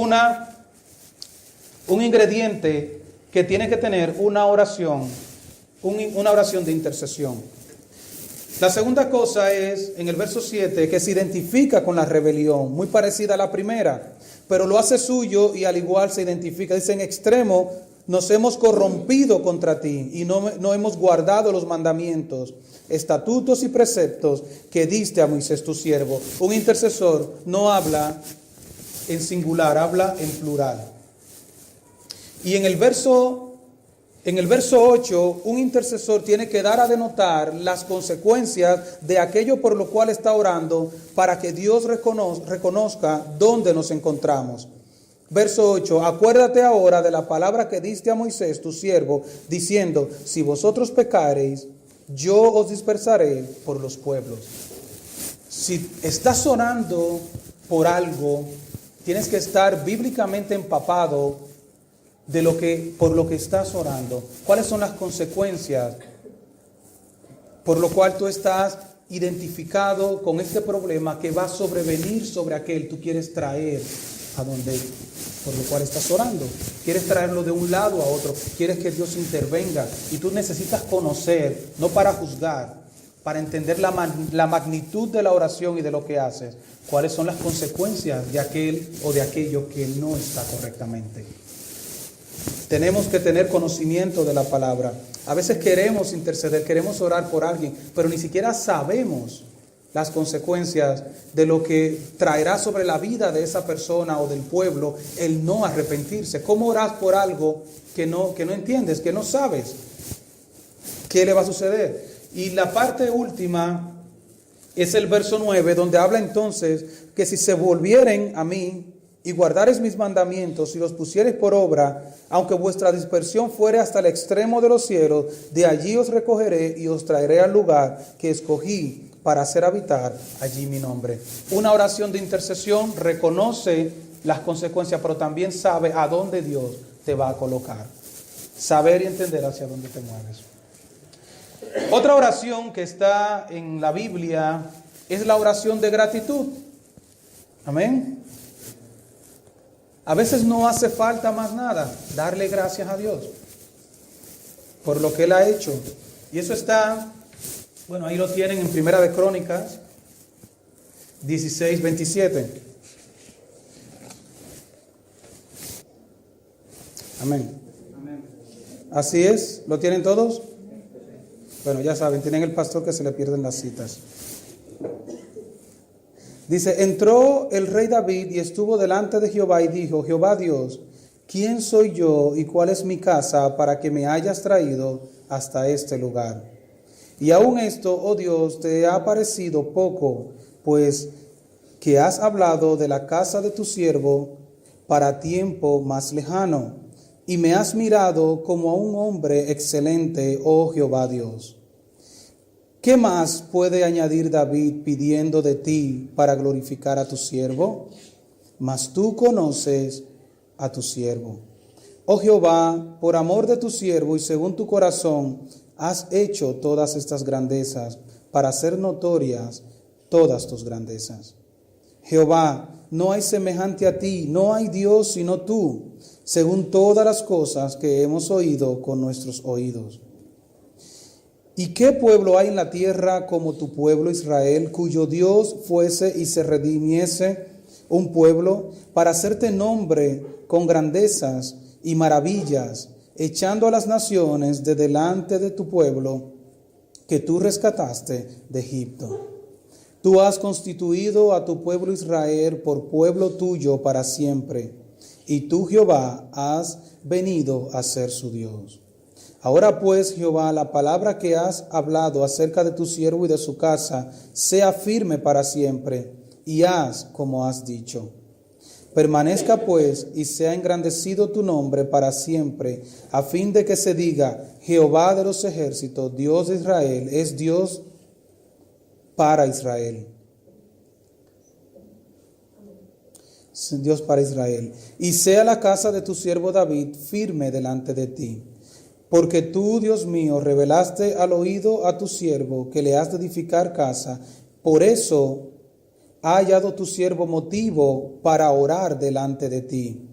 un ingrediente que tiene que tener una oración de intercesión. La segunda cosa es, en el verso 7, que se identifica con la rebelión, muy parecida a la primera, pero lo hace suyo y al igual se identifica. Dice, en extremo, nos hemos corrompido contra ti y no hemos guardado los mandamientos, estatutos y preceptos que diste a Moisés tu siervo. Un intercesor no habla en singular, habla en plural. Y en el verso 8, un intercesor tiene que dar a denotar las consecuencias de aquello por lo cual está orando para que Dios reconozca dónde nos encontramos. Verso 8, acuérdate ahora de la palabra que diste a Moisés, tu siervo, diciendo, si vosotros pecareis, yo os dispersaré por los pueblos. Si estás orando por algo, tienes que estar bíblicamente empapado por lo que estás orando. ¿Cuáles son las consecuencias por lo cual tú estás identificado con este problema que va a sobrevenir sobre aquel tú quieres traer a donde, por lo cual estás orando? Quieres traerlo de un lado a otro, quieres que Dios intervenga, y tú necesitas conocer, no para juzgar, para entender la magnitud de la oración y de lo que haces, cuáles son las consecuencias de aquel o de aquello que no está correctamente. Tenemos que tener conocimiento de la palabra. A veces queremos interceder, queremos orar por alguien, pero ni siquiera sabemos las consecuencias de lo que traerá sobre la vida de esa persona o del pueblo el no arrepentirse. ¿Cómo oras por algo que no entiendes, que no sabes qué le va a suceder? Y la parte última es el verso 9, donde habla entonces que si se volvieren a mí y guardareis mis mandamientos y los pusiereis por obra, aunque vuestra dispersión fuere hasta el extremo de los cielos, de allí os recogeré y os traeré al lugar que escogí para hacer habitar allí mi nombre. Una oración de intercesión reconoce las consecuencias, pero también sabe a dónde Dios te va a colocar. Saber y entender hacia dónde te mueves. Otra oración que está en la Biblia es la oración de gratitud. Amén. A veces no hace falta más nada, darle gracias a Dios por lo que Él ha hecho. Y eso está, bueno, ahí lo tienen en Primera de Crónicas 16:27. Amén. Así es, ¿lo tienen todos? Bueno, ya saben, tienen el pastor que se le pierden las citas. Dice, entró el rey David y estuvo delante de Jehová y dijo, Jehová Dios, ¿quién soy yo y cuál es mi casa para que me hayas traído hasta este lugar? Y aún esto, oh Dios, te ha parecido poco, pues que has hablado de la casa de tu siervo para tiempo más lejano, y me has mirado como a un hombre excelente, oh Jehová Dios. ¿Qué más puede añadir David pidiendo de ti para glorificar a tu siervo? Mas tú conoces a tu siervo. Oh Jehová, por amor de tu siervo y según tu corazón, has hecho todas estas grandezas para hacer notorias todas tus grandezas. Jehová, no hay semejante a ti, no hay Dios sino tú, según todas las cosas que hemos oído con nuestros oídos. ¿Y qué pueblo hay en la tierra como tu pueblo Israel, cuyo Dios fuese y se redimiese un pueblo para hacerte nombre con grandezas y maravillas, echando a las naciones de delante de tu pueblo que tú rescataste de Egipto? Tú has constituido a tu pueblo Israel por pueblo tuyo para siempre, y tú, Jehová, has venido a ser su Dios. Ahora pues, Jehová, la palabra que has hablado acerca de tu siervo y de su casa, sea firme para siempre, y haz como has dicho. Permanezca pues y sea engrandecido tu nombre para siempre, a fin de que se diga, Jehová de los ejércitos, Dios de Israel, es Dios para Israel. Dios para Israel. Y sea la casa de tu siervo David firme delante de ti. Porque tú, Dios mío, revelaste al oído a tu siervo que le has de edificar casa. Por eso ha hallado tu siervo motivo para orar delante de ti.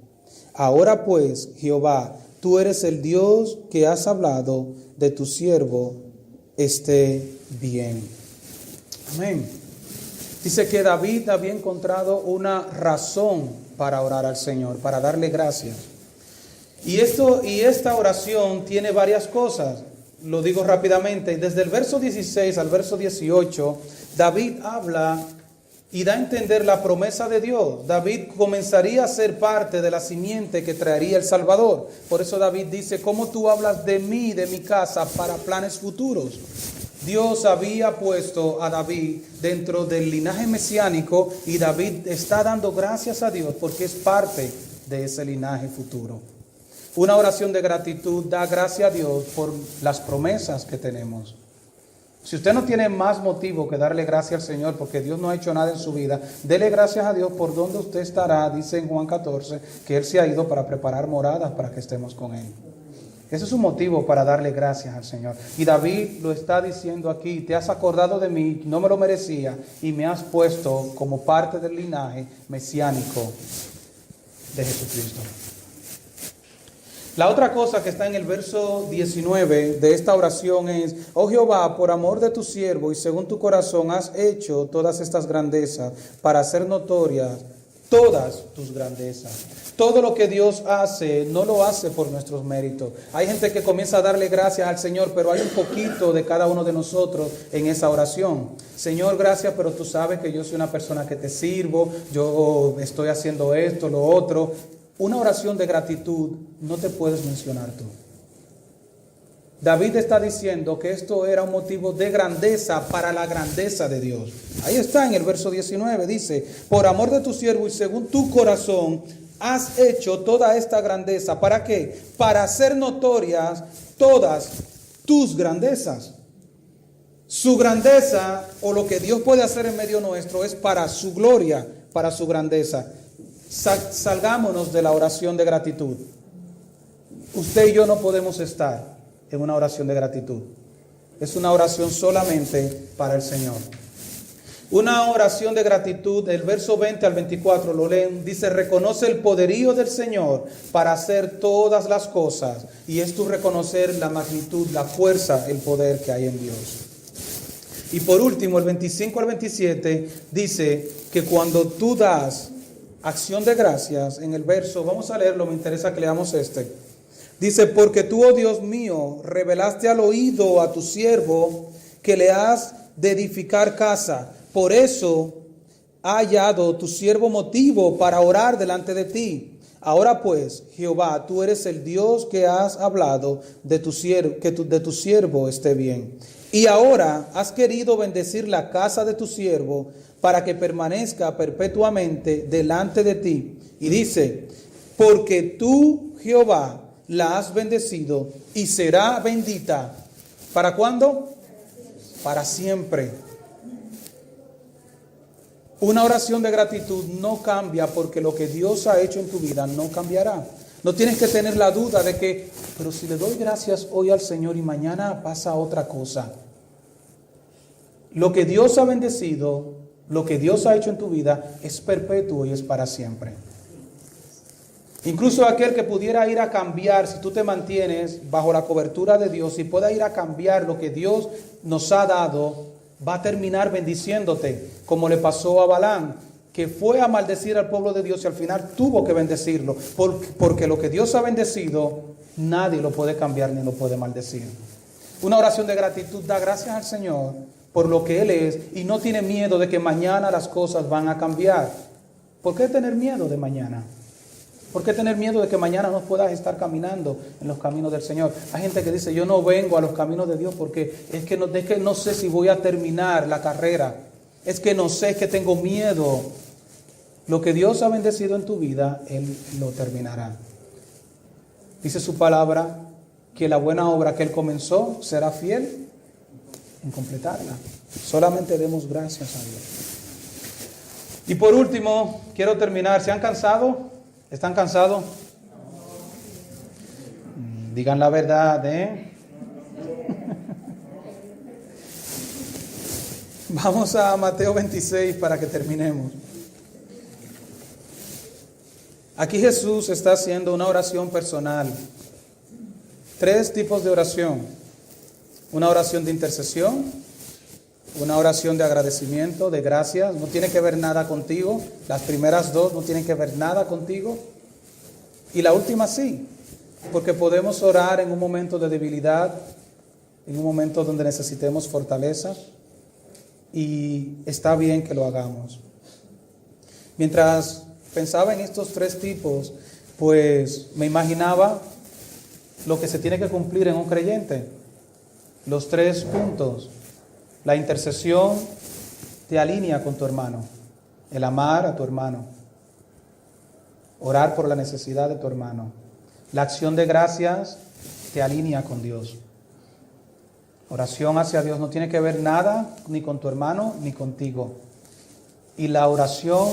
Ahora pues, Jehová, tú eres el Dios que has hablado de tu siervo, esté bien. Amén. Dice que David había encontrado una razón para orar al Señor, para darle gracias. Y esta oración tiene varias cosas. Lo digo rápidamente. Desde el verso 16 al verso 18, David habla y da a entender la promesa de Dios. David comenzaría a ser parte de la simiente que traería el Salvador. Por eso David dice, ¿cómo tú hablas de mí, de mi casa, para planes futuros? Dios había puesto a David dentro del linaje mesiánico y David está dando gracias a Dios porque es parte de ese linaje futuro. Una oración de gratitud da gracias a Dios por las promesas que tenemos. Si usted no tiene más motivo que darle gracias al Señor porque Dios no ha hecho nada en su vida, dele gracias a Dios por donde usted estará. Dice en Juan 14 que Él se ha ido para preparar moradas para que estemos con Él. Ese es un motivo para darle gracias al Señor. Y David lo está diciendo aquí, te has acordado de mí, no me lo merecía, y me has puesto como parte del linaje mesiánico de Jesucristo. La otra cosa que está en el verso 19 de esta oración es, oh Jehová, por amor de tu siervo y según tu corazón has hecho todas estas grandezas para hacer notorias todas tus grandezas. Todo lo que Dios hace, no lo hace por nuestros méritos. Hay gente que comienza a darle gracias al Señor, pero hay un poquito de cada uno de nosotros en esa oración. Señor, gracias, pero tú sabes que yo soy una persona que te sirvo, yo estoy haciendo esto, lo otro. Una oración de gratitud no te puedes mencionar tú. David está diciendo que esto era un motivo de grandeza para la grandeza de Dios. Ahí está en el verso 19, dice, por amor de tu siervo y según tu corazón has hecho toda esta grandeza. ¿Para qué? Para hacer notorias todas tus grandezas. Su grandeza o lo que Dios puede hacer en medio nuestro es para su gloria, para su grandeza. Salgámonos de la oración de gratitud. Usted y yo no podemos estar en una oración de gratitud. Es una oración solamente para el Señor. Una oración de gratitud, del verso 20 al 24, lo leen, dice, reconoce el poderío del Señor para hacer todas las cosas. Y es tu reconocer la magnitud, la fuerza, el poder que hay en Dios. Y por último, el 25 al 27, dice que cuando tú das acción de gracias, en el verso, vamos a leerlo, me interesa que leamos este. Dice, porque tú, oh Dios mío, revelaste al oído a tu siervo que le has de edificar casa. Por eso ha hallado tu siervo motivo para orar delante de ti. Ahora pues, Jehová, tú eres el Dios que has hablado de tu siervo, que de tu siervo esté bien. Y ahora has querido bendecir la casa de tu siervo para que permanezca perpetuamente delante de ti. Y dice, porque tú, Jehová, la has bendecido y será bendita. ¿Para cuándo? Para siempre. Una oración de gratitud no cambia porque lo que Dios ha hecho en tu vida no cambiará. No tienes que tener la duda de que, pero si le doy gracias hoy al Señor y mañana pasa otra cosa. Lo que Dios ha bendecido, lo que Dios ha hecho en tu vida es perpetuo y es para siempre. Incluso aquel que pudiera ir a cambiar, si tú te mantienes bajo la cobertura de Dios y pueda ir a cambiar lo que Dios nos ha dado, va a terminar bendiciéndote, como le pasó a Balaam, que fue a maldecir al pueblo de Dios y al final tuvo que bendecirlo, porque lo que Dios ha bendecido, nadie lo puede cambiar ni lo puede maldecir. Una oración de gratitud da gracias al Señor por lo que Él es y no tiene miedo de que mañana las cosas van a cambiar. ¿Por qué tener miedo de mañana? ¿Por qué tener miedo de que mañana no puedas estar caminando en los caminos del Señor? Hay gente que dice, yo no vengo a los caminos de Dios porque es que no sé si voy a terminar la carrera. Es que no sé, es que tengo miedo. Lo que Dios ha bendecido en tu vida, Él lo terminará. Dice su palabra que la buena obra que Él comenzó será fiel en completarla. Solamente demos gracias a Dios. Y por último, quiero terminar. ¿Se han cansado? ¿Están cansados? Digan la verdad, ¿eh? Vamos a Mateo 26 para que terminemos. Aquí Jesús está haciendo una oración personal. 3 tipos de oración. Una oración de intercesión, una oración de agradecimiento, de gracias. No tiene que ver nada contigo. Las primeras 2 no tienen que ver nada contigo. Y la última sí, porque podemos orar en un momento de debilidad, en un momento donde necesitemos fortaleza. Y está bien que lo hagamos. Mientras pensaba en estos 3 tipos, pues me imaginaba lo que se tiene que cumplir en un creyente. Los 3 puntos. La intercesión te alinea con tu hermano. El amar a tu hermano. Orar por la necesidad de tu hermano. La acción de gracias te alinea con Dios. Oración hacia Dios no tiene que ver nada ni con tu hermano ni contigo. Y la oración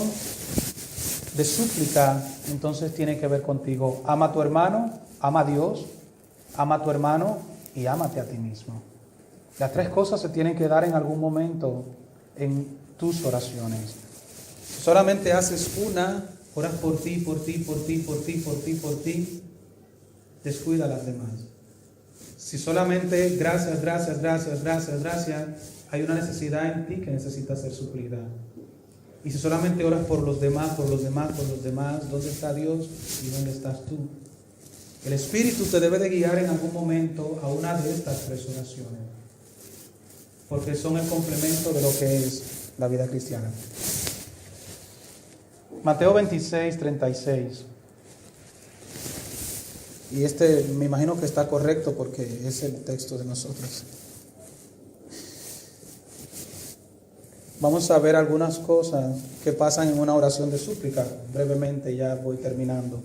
de súplica entonces tiene que ver contigo. Ama a tu hermano, ama a Dios, ama a tu hermano y ámate a ti mismo. Las 3 cosas se tienen que dar en algún momento en tus oraciones. Si solamente haces una, oras por ti, por ti, por ti, por ti, por ti, por ti, descuida las demás. Si solamente gracias, gracias, gracias, gracias, gracias, hay una necesidad en ti que necesita ser suplida. Y si solamente oras por los demás, por los demás, por los demás, ¿dónde está Dios y dónde estás tú? El Espíritu te debe de guiar en algún momento a una de estas 3 oraciones, porque son el complemento de lo que es la vida cristiana. Mateo 26, 36. Y me imagino que está correcto porque es el texto de nosotros. Vamos a ver algunas cosas que pasan en una oración de súplica. Brevemente, ya voy terminando.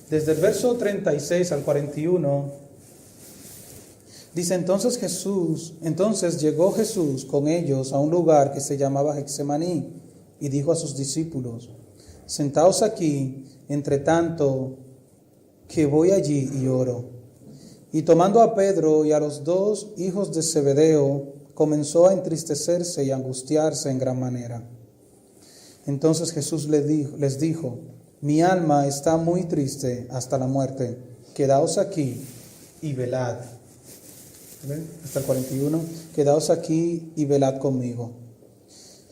Desde el verso 36 al 41, dice, entonces llegó Jesús con ellos a un lugar que se llamaba Getsemaní y dijo a sus discípulos, sentaos aquí, entre tanto que voy allí y oro. Y tomando a Pedro y a los 2 hijos de Zebedeo, comenzó a entristecerse y angustiarse en gran manera. Entonces Jesús les dijo, mi alma está muy triste hasta la muerte, quedaos aquí y velad. Hasta el 41, quedaos aquí y velad conmigo.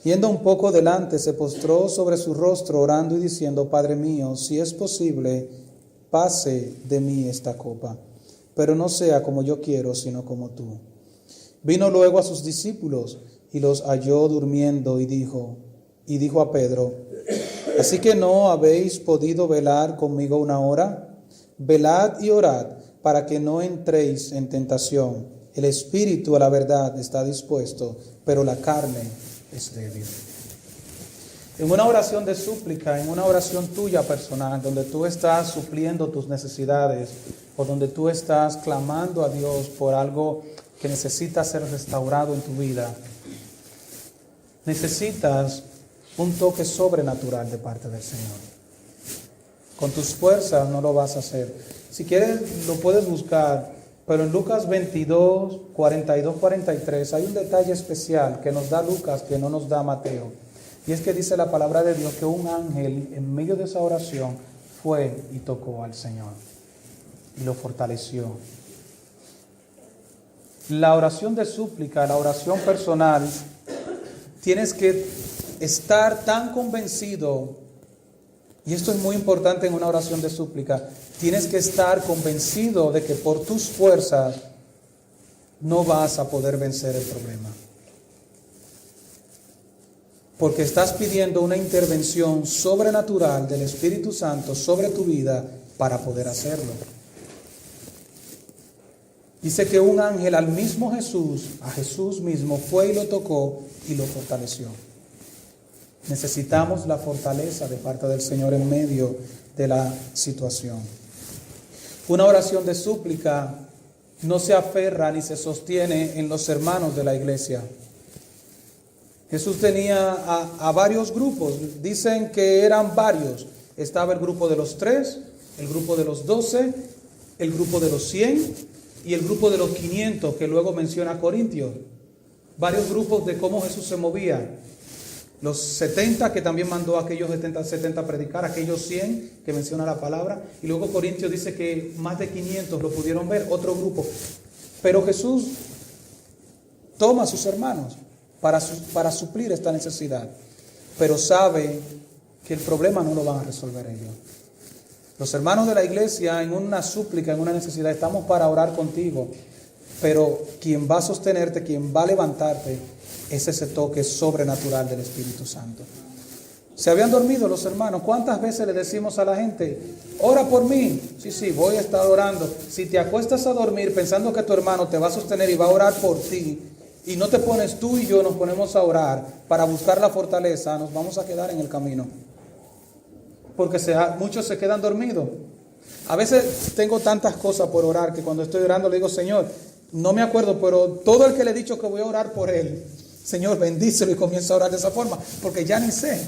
Yendo un poco delante, se postró sobre su rostro, orando y diciendo, Padre mío, si es posible, pase de mí esta copa, pero no sea como yo quiero, sino como tú. Vino luego a sus discípulos y los halló durmiendo y dijo a Pedro, ¿así que no habéis podido velar conmigo una hora? Velad y orad para que no entréis en tentación. El espíritu a la verdad está dispuesto, pero la carne es débil. En una oración de súplica, en una oración tuya personal, donde tú estás supliendo tus necesidades o donde tú estás clamando a Dios por algo que necesita ser restaurado en tu vida, necesitas un toque sobrenatural de parte del Señor. Con tus fuerzas no lo vas a hacer. Si quieres, lo puedes buscar, pero en Lucas 22, 42, 43 hay un detalle especial que nos da Lucas, que no nos da Mateo. Y es que dice la palabra de Dios que un ángel en medio de esa oración fue y tocó al Señor y lo fortaleció. La oración de súplica, la oración personal, tienes que estar tan convencido, y esto es muy importante en una oración de súplica, tienes que estar convencido de que por tus fuerzas no vas a poder vencer el problema. porque estás pidiendo una intervención sobrenatural del Espíritu Santo sobre tu vida para poder hacerlo. Dice que un ángel al mismo Jesús, a Jesús mismo, fue y lo tocó y lo fortaleció. Necesitamos la fortaleza de parte del Señor en medio de la situación. Una oración de súplica no se aferra ni se sostiene en los hermanos de la iglesia. Jesús tenía a varios grupos, dicen que eran varios. Estaba el grupo de los 3, el grupo de los 12, el grupo de los 100 y el grupo de los 500 que luego menciona Corintios. Varios grupos de cómo Jesús se movía. Los 70 que también mandó a aquellos 70 a predicar, aquellos 100 que menciona la palabra. Y luego Corintios dice que más de 500 lo pudieron ver, otro grupo. Pero Jesús toma a sus hermanos para suplir esta necesidad. Pero sabe que el problema no lo van a resolver ellos. Los hermanos de la iglesia en una súplica, en una necesidad, estamos para orar contigo, pero quien va a sostenerte, quien va a levantarte, es ese toque sobrenatural del Espíritu Santo. Se habían dormido los hermanos. ¿Cuántas veces le decimos a la gente, ora por mí? Sí, voy a estar orando. Si te acuestas a dormir pensando que tu hermano te va a sostener y va a orar por ti, y no te pones tú y yo, nos ponemos a orar para buscar la fortaleza, nos vamos a quedar en el camino. Porque muchos se quedan dormidos. A veces tengo tantas cosas por orar que cuando estoy orando le digo, Señor, no me acuerdo, pero todo el que le he dicho que voy a orar por él, Señor, bendícelo, y comienzo a orar de esa forma, porque ya ni sé.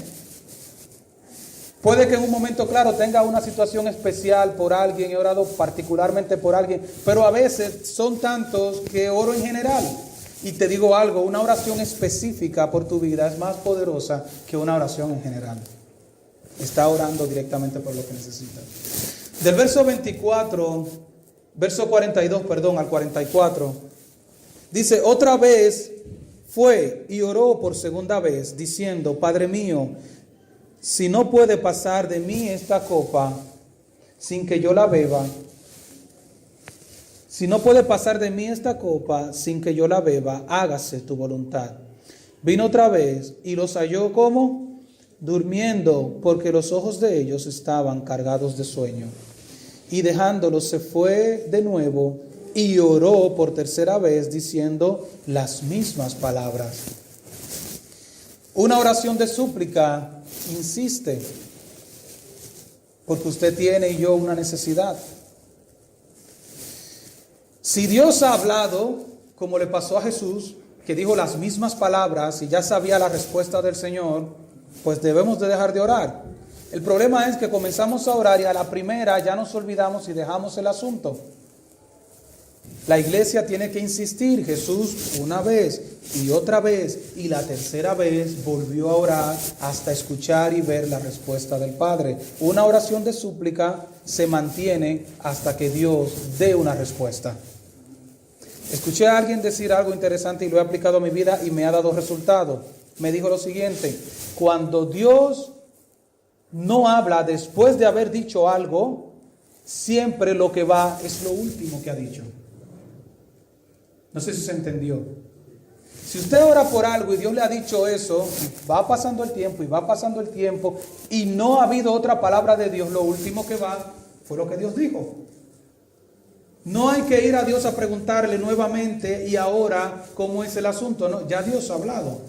Puede que en un momento claro tenga una situación especial por alguien, he orado particularmente por alguien, pero a veces son tantos que oro en general. Y te digo algo, una oración específica por tu vida es más poderosa que una oración en general. Está orando directamente por lo que necesitas. Del verso 42 al 44, dice, otra vez fue y oró por segunda vez, diciendo, Padre mío, si no puede pasar de mí esta copa sin que yo la beba, si no puede pasar de mí esta copa sin que yo la beba, hágase tu voluntad. Vino otra vez y los halló como durmiendo, porque los ojos de ellos estaban cargados de sueño. Y dejándolos se fue de nuevo y oró por tercera vez diciendo las mismas palabras. Una oración de súplica insiste, porque usted tiene y yo una necesidad. Si Dios ha hablado, como le pasó a Jesús, que dijo las mismas palabras y ya sabía la respuesta del Señor, pues debemos de dejar de orar. El problema es que comenzamos a orar y a la primera ya nos olvidamos y dejamos el asunto. La iglesia tiene que insistir. Jesús una vez y otra vez y la tercera vez volvió a orar hasta escuchar y ver la respuesta del Padre. Una oración de súplica se mantiene hasta que Dios dé una respuesta. Escuché a alguien decir algo interesante y lo he aplicado a mi vida y me ha dado resultado. Me dijo lo siguiente: cuando Dios no habla después de haber dicho algo, siempre lo que va es lo último que ha dicho. No sé si se entendió. Si usted ora por algo y Dios le ha dicho eso, va pasando el tiempo y va pasando el tiempo y no ha habido otra palabra de Dios, lo último que va fue lo que Dios dijo. No hay que ir a Dios a preguntarle nuevamente y ahora cómo es el asunto. No, ya Dios ha hablado.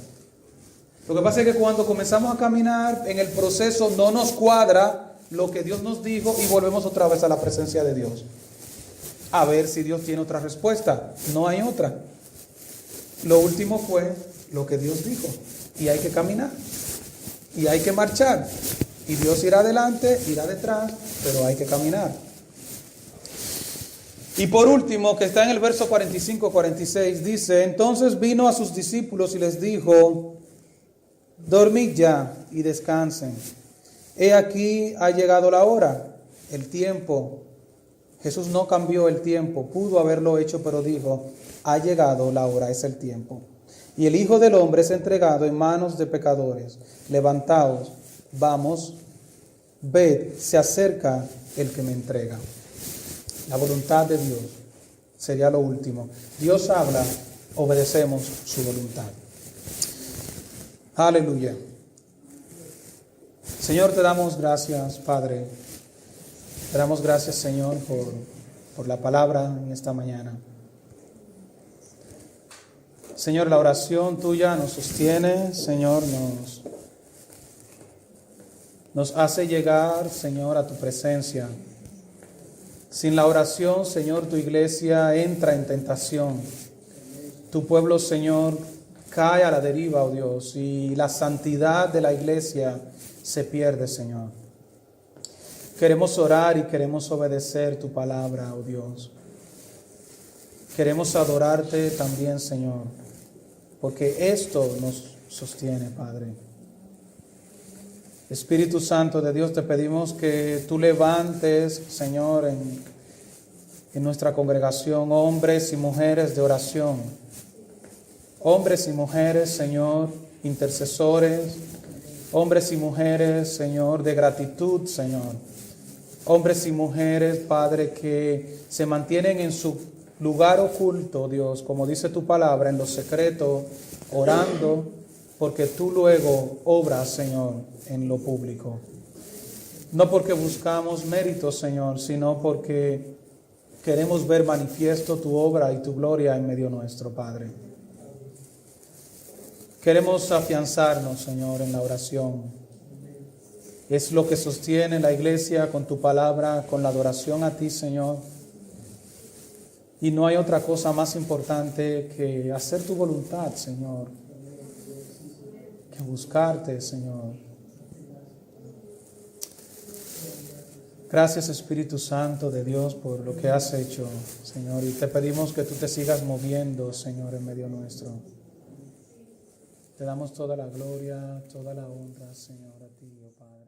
Lo que pasa es que cuando comenzamos a caminar en el proceso no nos cuadra lo que Dios nos dijo y volvemos otra vez a la presencia de Dios. A ver si Dios tiene otra respuesta. No hay otra. Lo último fue lo que Dios dijo. Y hay que caminar. Y hay que marchar. Y Dios irá adelante, irá detrás, pero hay que caminar. Y por último, que está en el verso 45-46, dice: entonces vino a sus discípulos y les dijo: dormid ya y descansen. He aquí ha llegado la hora, el tiempo. Jesús no cambió el tiempo, pudo haberlo hecho, pero dijo: ha llegado la hora, es el tiempo. Y el Hijo del Hombre es entregado en manos de pecadores. Levantaos, vamos, ved, se acerca el que me entrega. La voluntad de Dios sería lo último. Dios habla, obedecemos su voluntad. Aleluya. Señor, te damos gracias, Padre. Te damos gracias, Señor, por la palabra en esta mañana. Señor, la oración tuya nos sostiene, Señor, nos hace llegar, Señor, a tu presencia. Sin la oración, Señor, tu iglesia entra en tentación. Tu pueblo, Señor, cae a la deriva, oh Dios, y la santidad de la iglesia se pierde, Señor. Queremos orar y queremos obedecer tu palabra, oh Dios. Queremos adorarte también, Señor, porque esto nos sostiene, Padre. Espíritu Santo de Dios, te pedimos que tú levantes, Señor, en nuestra congregación hombres y mujeres de oración. Hombres y mujeres, Señor, intercesores. Hombres y mujeres, Señor, de gratitud, Señor. Hombres y mujeres, Padre, que se mantienen en su lugar oculto, Dios, como dice tu palabra, en lo secreto, orando, porque tú luego obras, Señor, en lo público. No porque buscamos méritos, Señor, sino porque queremos ver manifiesto tu obra y tu gloria en medio nuestro, Padre. Queremos afianzarnos, Señor, en la oración. Es lo que sostiene la iglesia con tu palabra, con la adoración a ti, Señor. Y no hay otra cosa más importante que hacer tu voluntad, Señor. Que buscarte, Señor. Gracias, Espíritu Santo de Dios, por lo que has hecho, Señor. Y te pedimos que tú te sigas moviendo, Señor, en medio nuestro. Te damos toda la gloria, toda la honra, Señor, a ti, oh Padre.